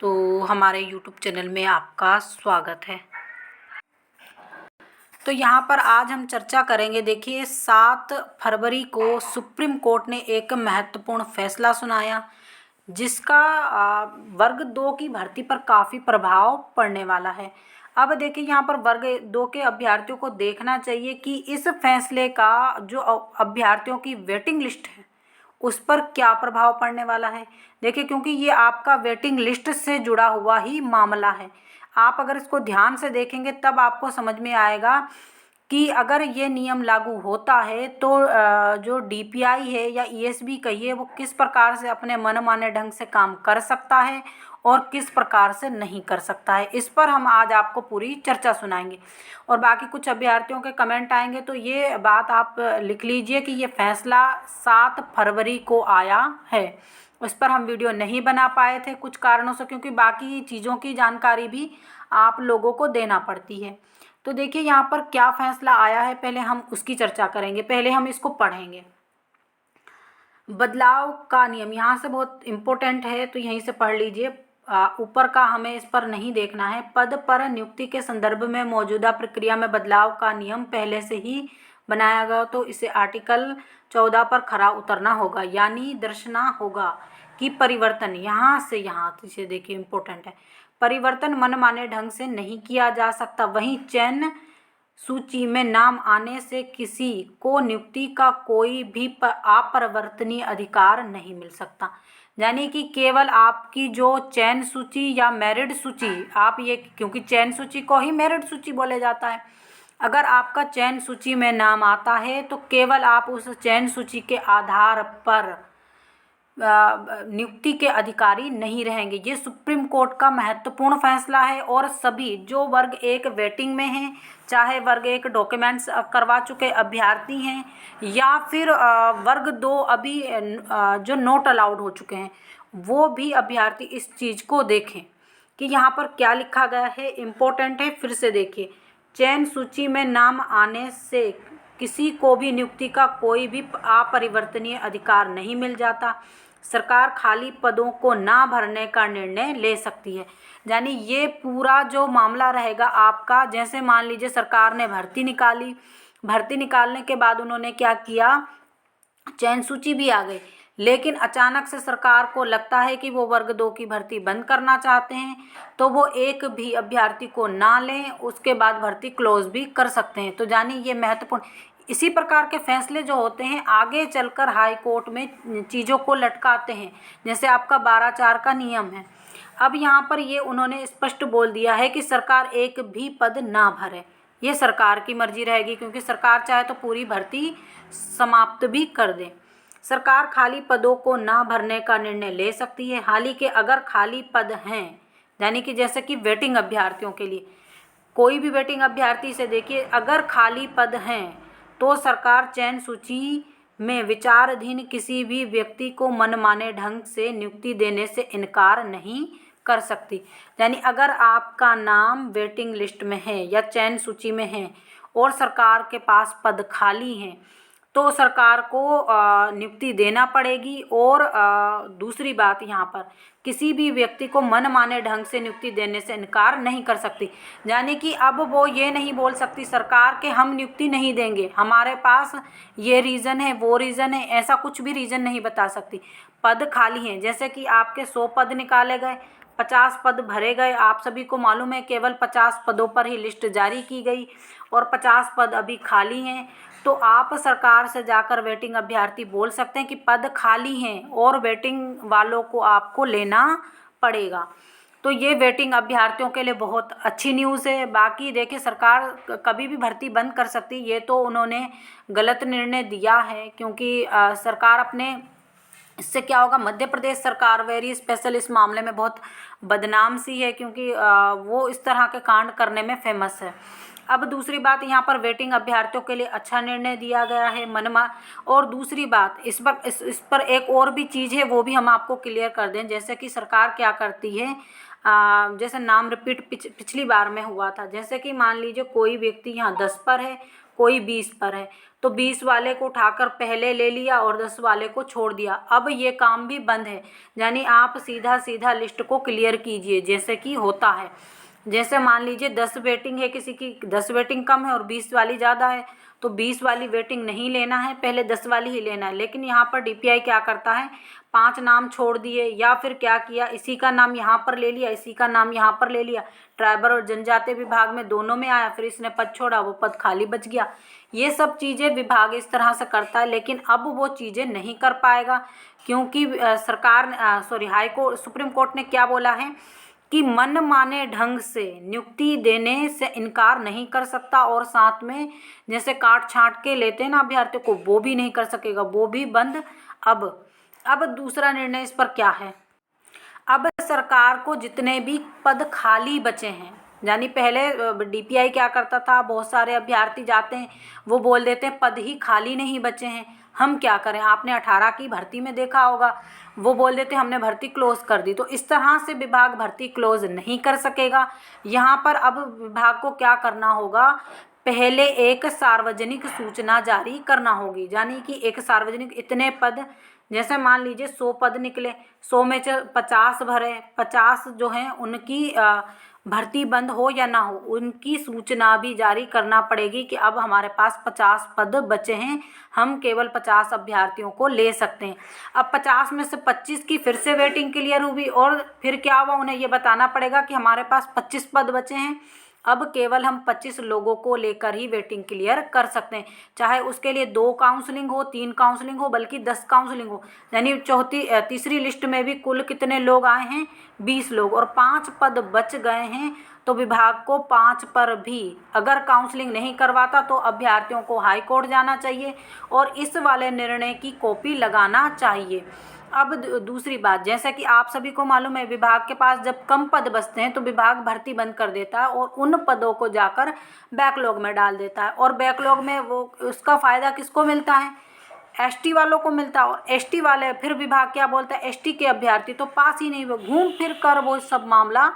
तो हमारे YouTube channel में आपका स्वागत है। तो यहाँ पर आज हम चर्चा करेंगे। देखिए 7 फरवरी को सुप्रीम कोर्ट ने एक महत्वपूर्ण फैसला सुनाया जिसका वर्ग 2 की भर्ती पर काफ़ी प्रभाव पड़ने वाला है। अब देखिए यहाँ पर वर्ग 2 के अभ्यर्थियों को देखना चाहिए कि इस फैसले का जो अभ्यर्थियों की वेटिंग लिस्ट है उस पर क्या प्रभाव पड़ने वाला है। देखिए क्योंकि ये आपका वेटिंग लिस्ट से जुड़ा हुआ ही मामला है। आप अगर इसको ध्यान से देखेंगे तब आपको समझ में आएगा कि अगर ये नियम लागू होता है तो जो डीपीआई है या ईएसबी कहिए वो किस प्रकार से अपने मनमाने ढंग से काम कर सकता है और किस प्रकार से नहीं कर सकता है। इस पर हम आज आपको पूरी चर्चा सुनाएंगे और बाकी कुछ अभ्यर्थियों के कमेंट आएंगे तो ये बात आप लिख लीजिए कि ये फैसला 7 फरवरी को आया है। उस पर हम वीडियो नहीं बना पाए थे कुछ कारणों से, क्योंकि बाकी चीज़ों की जानकारी भी आप लोगों को देना पड़ती है। तो देखिए यहाँ पर क्या फैसला आया है, पहले हम उसकी चर्चा करेंगे। पहले हम इसको पढ़ेंगे। बदलाव का नियम यहाँ से बहुत इम्पोर्टेंट है तो यहीं से पढ़ लीजिए। ऊपर का हमें इस पर नहीं देखना है। पद पर नियुक्ति के संदर्भ में मौजूदा प्रक्रिया में बदलाव का नियम पहले से ही बनाया गया तो इसे आर्टिकल 14 पर खरा उतरना होगा, यानी दर्शाना होगा कि परिवर्तन यहाँ से यहाँ, इसे देखिए इम्पोर्टेंट है, परिवर्तन मनमाने ढंग से नहीं किया जा सकता। वहीं चयन सूची में नाम आने से किसी को नियुक्ति का कोई भी अपरिवर्तनीय अधिकार नहीं मिल सकता। यानी कि केवल आपकी जो चयन सूची या मेरिट सूची, आप ये क्योंकि चयन सूची को ही मेरिट सूची बोले जाता है, अगर आपका चयन सूची में नाम आता है तो केवल आप उस चयन सूची के आधार पर नियुक्ति के अधिकारी नहीं रहेंगे। ये सुप्रीम कोर्ट का महत्वपूर्ण फैसला है और सभी जो वर्ग 1 वेटिंग में हैं, चाहे वर्ग 1 डॉक्यूमेंट्स करवा चुके अभ्यर्थी हैं या फिर वर्ग 2 अभी जो नॉट अलाउड हो चुके हैं, वो भी अभ्यर्थी इस चीज़ को देखें कि यहाँ पर क्या लिखा गया है। इम्पोर्टेंट है, फिर से देखिए। चयन सूची में नाम आने से किसी को भी नियुक्ति का कोई भी अपरिवर्तनीय अधिकार नहीं मिल जाता। सरकार खाली पदों को ना भरने का निर्णय ले सकती है। यानी ये पूरा जो मामला रहेगा आपका, जैसे मान लीजिए सरकार ने भर्ती निकाली, भर्ती निकालने के बाद उन्होंने क्या किया, चयन सूची भी आ गई, लेकिन अचानक से सरकार को लगता है कि वो वर्ग 2 की भर्ती बंद करना चाहते हैं तो वो एक भी अभ्यर्थी को ना लें, उसके बाद भर्ती क्लोज भी कर सकते हैं। तो जानी ये महत्वपूर्ण, इसी प्रकार के फैसले जो होते हैं आगे चलकर हाई कोर्ट में चीज़ों को लटकाते हैं, जैसे आपका 12(4) का नियम है। अब यहाँ पर ये उन्होंने स्पष्ट बोल दिया है कि सरकार एक भी पद ना भरे, ये सरकार की मर्जी रहेगी, क्योंकि सरकार चाहे तो पूरी भर्ती समाप्त भी कर दे। सरकार खाली पदों को ना भरने का निर्णय ले सकती है। हालांकि अगर खाली पद हैं, यानी कि जैसे कि वेटिंग अभ्यर्थियों के लिए, कोई भी वेटिंग अभ्यर्थी से देखिए, अगर खाली पद हैं तो सरकार चयन सूची में विचाराधीन किसी भी व्यक्ति को मनमाने ढंग से नियुक्ति देने से इनकार नहीं कर सकती। यानी अगर आपका नाम वेटिंग लिस्ट में है या चयन सूची में है और सरकार के पास पद खाली हैं तो सरकार को नियुक्ति देना पड़ेगी। और दूसरी बात, यहाँ पर किसी भी व्यक्ति को मनमाने ढंग से नियुक्ति देने से इनकार नहीं कर सकती। यानी कि अब वो ये नहीं बोल सकती सरकार के हम नियुक्ति नहीं देंगे, हमारे पास ये रीज़न है वो रीज़न है, ऐसा कुछ भी रीज़न नहीं बता सकती। पद खाली हैं, जैसे कि आपके 100 पद निकाले गए, 50 पद भरे गए, आप सभी को मालूम है केवल 50 पदों पर ही लिस्ट जारी की गई और 50 पद अभी खाली हैं, तो आप सरकार से जाकर वेटिंग अभ्यर्थी बोल सकते हैं कि पद खाली हैं और वेटिंग वालों को आपको लेना पड़ेगा। तो ये वेटिंग अभ्यर्थियों के लिए बहुत अच्छी न्यूज़ है। बाकी देखिए सरकार कभी भी भर्ती बंद कर सकती, ये तो उन्होंने गलत निर्णय दिया है, क्योंकि सरकार अपने, इससे क्या होगा, मध्य प्रदेश सरकार वेरी स्पेशल इस मामले में बहुत बदनाम सी है, क्योंकि वो इस तरह के कांड करने में फेमस है। अब दूसरी बात, यहाँ पर वेटिंग अभ्यर्थियों के लिए अच्छा निर्णय दिया गया है मनमा। और दूसरी बात, इस पर एक और भी चीज़ है, वो भी हम आपको क्लियर कर दें। जैसे कि सरकार क्या करती है, जैसे नाम रिपीट पिछली बार में हुआ था, जैसे कि मान लीजिए कोई व्यक्ति यहाँ 10 पर है, कोई 20 पर है तो 20 वाले को उठाकर पहले ले लिया और 10 वाले को छोड़ दिया। अब ये काम भी बंद है, यानी आप सीधा सीधा लिस्ट को क्लियर कीजिए जैसे कि होता है। जैसे मान लीजिए 10 वेटिंग है, किसी की 10 वेटिंग कम है और 20 वाली ज़्यादा है, तो 20 वाली वेटिंग नहीं लेना है, पहले 10 वाली ही लेना है। लेकिन यहाँ पर डीपीआई क्या करता है, 5 नाम छोड़ दिए या फिर क्या किया, इसी का नाम यहाँ पर ले लिया, इसी का नाम यहाँ पर ले लिया। ट्राइबल और जनजातीय विभाग में दोनों में आया, फिर इसने पद छोड़ा, वो पद खाली बच गया। ये सब चीज़ें विभाग इस तरह से करता है, लेकिन अब वो चीज़ें नहीं कर पाएगा क्योंकि हाई कोर्ट सुप्रीम कोर्ट ने क्या बोला है कि मनमाने ढंग से नियुक्ति देने से इनकार नहीं कर सकता, और साथ में जैसे काट छांट के लेते हैं ना अभ्यर्थियों को, वो भी नहीं कर सकेगा, वो भी बंद। अब दूसरा निर्णय इस पर क्या है, अब सरकार को जितने भी पद खाली बचे हैं, यानी पहले डीपीआई क्या करता था, बहुत सारे अभ्यर्थी जाते हैं, वो बोल देते हैं पद ही खाली नहीं बचे हैं, हम क्या करें। आपने 18 की भर्ती में देखा होगा, वो बोल देते हमने भर्ती क्लोज कर दी। तो इस तरह से विभाग भर्ती क्लोज नहीं कर सकेगा। यहाँ पर अब विभाग को क्या करना होगा, पहले एक सार्वजनिक सूचना जारी करना होगी, यानी कि एक सार्वजनिक इतने पद, जैसे मान लीजिए 100 पद निकले, 100 में से 50 भरे, 50 जो हैं उनकी भर्ती बंद हो या ना हो, उनकी सूचना भी जारी करना पड़ेगी कि अब हमारे पास 50 पद बचे हैं, हम केवल 50 अभ्यर्थियों को ले सकते हैं। अब 50 में से 25 की फिर से वेटिंग क्लियर हुई और फिर क्या हुआ, उन्हें ये बताना पड़ेगा कि हमारे पास 25 पद बचे हैं, अब केवल हम 25 लोगों को लेकर ही वेटिंग क्लियर कर सकते हैं, चाहे उसके लिए 2 काउंसलिंग हो, 3 काउंसलिंग हो, बल्कि 10 काउंसलिंग हो। यानी तीसरी लिस्ट में भी कुल कितने लोग आए हैं, 20 लोग, और 5 पद बच गए हैं। तो विभाग को 5 पर भी अगर काउंसलिंग नहीं करवाता तो अभ्यर्थियों को हाई कोर्ट जाना चाहिए और इस वाले निर्णय की कॉपी लगाना चाहिए। अब दूसरी बात, जैसा कि आप सभी को मालूम है, विभाग के पास जब कम पद बचते हैं तो विभाग भर्ती बंद कर देता है और उन पदों को जाकर बैकलॉग में डाल देता है, और बैकलॉग में वो उसका फ़ायदा किसको मिलता है, एसटी वालों को मिलता है। और एसटी वाले फिर विभाग क्या बोलता है, एसटी के अभ्यर्थी तो पास ही नहीं हुए, घूम फिर कर वो सब मामला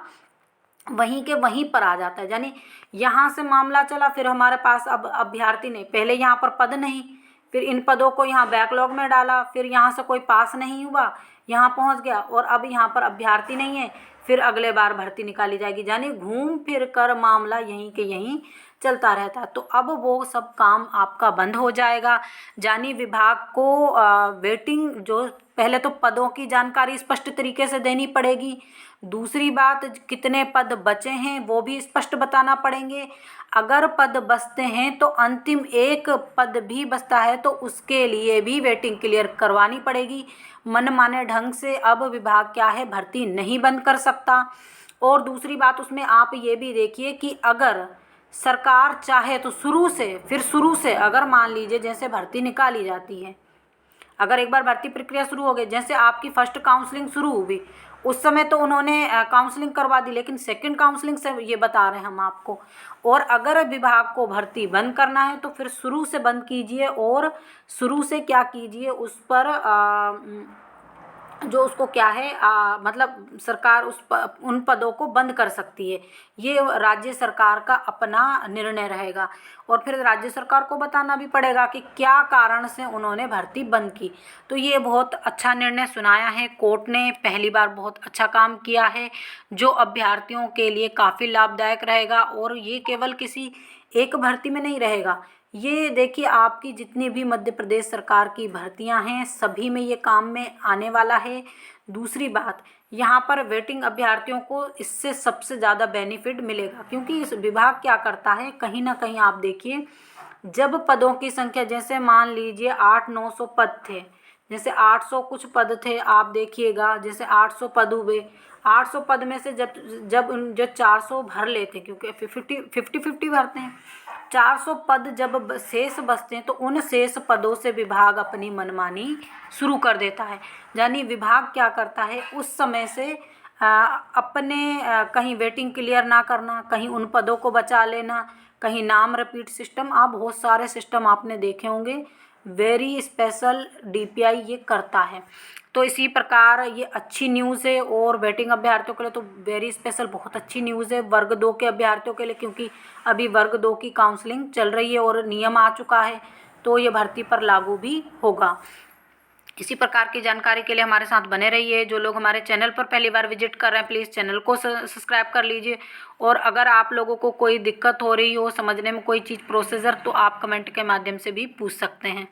वहीं के वहीं पर आ जाता है। यानी यहाँ से मामला चला, फिर हमारे पास अब अभ्यर्थी नहीं, पहले यहाँ पर पद नहीं, फिर इन पदों को यहाँ बैकलॉग में डाला, फिर यहाँ से कोई पास नहीं हुआ, यहाँ पहुँच गया, और अब यहाँ पर अभ्यर्थी नहीं है, फिर अगले बार भर्ती निकाली जाएगी। यानी घूम फिर कर मामला यहीं के यहीं चलता रहता है। तो अब वो सब काम आपका बंद हो जाएगा। यानी विभाग को वेटिंग, जो पहले तो पदों की जानकारी स्पष्ट तरीके से देनी पड़ेगी, दूसरी बात कितने पद बचे हैं वो भी स्पष्ट बताना पड़ेंगे, अगर पद बचते हैं तो अंतिम एक पद भी बचता है तो उसके लिए भी वेटिंग क्लियर करवानी पड़ेगी। मनमाने ढंग से अब विभाग क्या है, भर्ती नहीं बंद कर सकता। और दूसरी बात उसमें आप ये भी देखिए कि अगर सरकार चाहे तो शुरू से अगर मान लीजिए जैसे भर्ती निकाली जाती है, अगर एक बार भर्ती प्रक्रिया शुरू हो गई, जैसे आपकी फर्स्ट काउंसलिंग शुरू हुई उस समय तो उन्होंने काउंसलिंग करवा दी, लेकिन सेकंड काउंसलिंग से ये बता रहे हैं हम आपको। और अगर विभाग को भर्ती बंद करना है तो फिर शुरू से बंद कीजिए और शुरू से क्या कीजिए, उस पर जो उसको क्या है मतलब सरकार उन पदों को बंद कर सकती है। ये राज्य सरकार का अपना निर्णय रहेगा और फिर राज्य सरकार को बताना भी पड़ेगा कि क्या कारण से उन्होंने भर्ती बंद की। तो ये बहुत अच्छा निर्णय सुनाया है कोर्ट ने, पहली बार बहुत अच्छा काम किया है जो अभ्यर्थियों के लिए काफ़ी लाभदायक रहेगा। और ये केवल किसी एक भर्ती में नहीं रहेगा, ये देखिए आपकी जितनी भी मध्य प्रदेश सरकार की भर्तियां हैं सभी में ये काम में आने वाला है। दूसरी बात, यहाँ पर वेटिंग अभ्यर्थियों को इससे सबसे ज़्यादा बेनिफिट मिलेगा, क्योंकि इस विभाग क्या करता है, कहीं ना कहीं आप देखिए जब पदों की संख्या, जैसे मान लीजिए 800-900 पद थे, जैसे 800 कुछ पद थे, आप देखिएगा जैसे 800 पद हुए, 800 पद में से जो 400 भर लेते हैं, क्योंकि 50-50 भरते हैं, 400 पद जब शेष बचते हैं तो उन शेष पदों से विभाग अपनी मनमानी शुरू कर देता है। यानी विभाग क्या करता है, उस समय से अपने कहीं वेटिंग क्लियर ना करना, कहीं उन पदों को बचा लेना, कहीं नाम रिपीट सिस्टम, आप बहुत सारे सिस्टम आपने देखे होंगे, वेरी स्पेशल डीपीआई ये करता है। तो इसी प्रकार ये अच्छी न्यूज़ है और वेटिंग अभ्यर्थियों के लिए तो वेरी स्पेशल बहुत अच्छी न्यूज़ है वर्ग 2 के अभ्यर्थियों के लिए, क्योंकि अभी वर्ग 2 की काउंसलिंग चल रही है और नियम आ चुका है, तो ये भर्ती पर लागू भी होगा। इसी प्रकार की जानकारी के लिए हमारे साथ बने रहिए। जो लोग हमारे चैनल पर पहली बार विजिट कर रहे हैं प्लीज़ चैनल को सब्सक्राइब कर लीजिए। और अगर आप लोगों को कोई दिक्कत हो रही हो समझने में कोई चीज़ प्रोसीजर, तो आप कमेंट के माध्यम से भी पूछ सकते हैं।